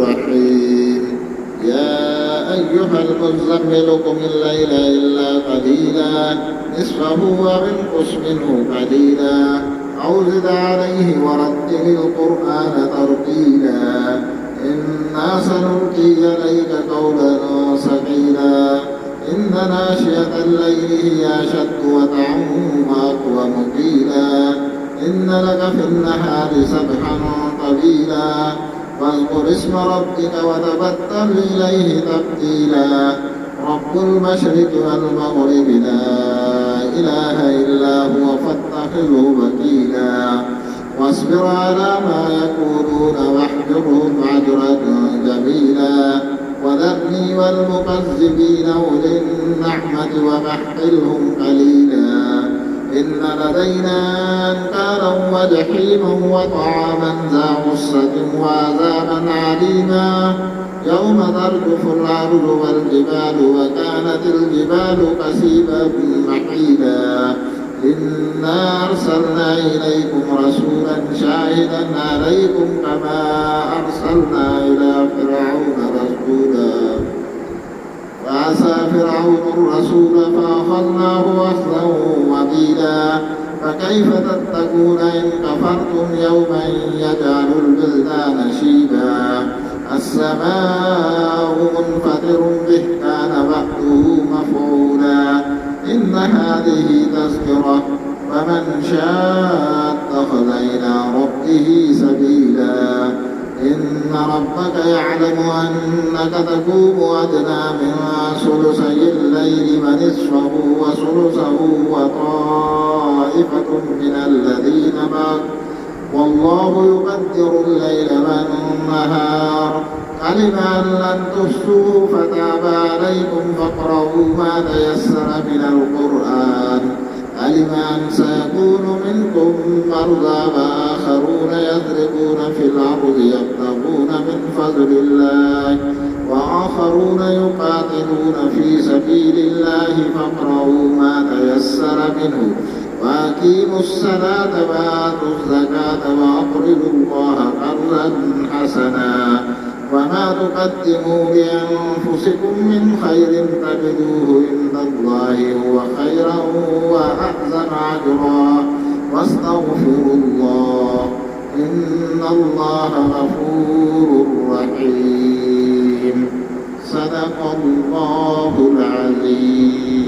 الرحيم يا أيها المزمل قم الليل إلا قليلا نصفه وانقص منه قليلا أو زد عليه ورتل القرآن ترتيلا إنا سنلقي عليك قولا ثقيلا إن ناشئة الليل هي أشد وطئا وأقوم قيلا إن لك في النهار سبحا طويلا واذكر اسم ربك وتبتل إليه تبتيلا رب المشرق والمغرب لا إله إلا هو فاتخذه وكيلا واصبر على ما يقولون واحجرهم هجرا جميلا وذرني والمكذبين أولي النعمة ومهلهم قليلا إن لدينا أنكارا وجحيما وطعاما ذا غصة وعذابا عليما يوم ترجف الأرض والجبال وكانت الجبال كثيبا محيلا إنا أرسلنا إليكم رسولا شاهدا عليكم كما أرسلنا إلى فرعون رسولا فعصى فرعون الرسول فأخذناه أخذا وبيلا فكيف تتقون إن كفرتم يوما يجعل البلدان شيبا السماء منفطر به كان وعده مفعولا إن هذه تذكرة فمن شاء اتخذ إلى ربه سبيلا إن ربك يعلم أنك تقوم أدنى من ثلثي الليل ونصفه وثلثه وطائفة من الذين معك والله يقدر الليل والنهار علم أن لن تحصوه فتاب عليكم فاقرؤوا ما تيسر من القرآن علم أن سيكون منكم مرضى وآخرون يضربون في الأرض يبتغون من فضل الله وآخرون يقاتلون في سبيل الله فاقرؤوا ما تيسر منه وأقيموا الصلاة وآتوا الزكاة وأقرضوا الله قرضا حسنا وما تقدموا لأنفسكم من خير تجدوه عند الله هو خيرا وأعظم أجرا واستغفروا الله إن الله غفور رحيم صدق الله العظيم.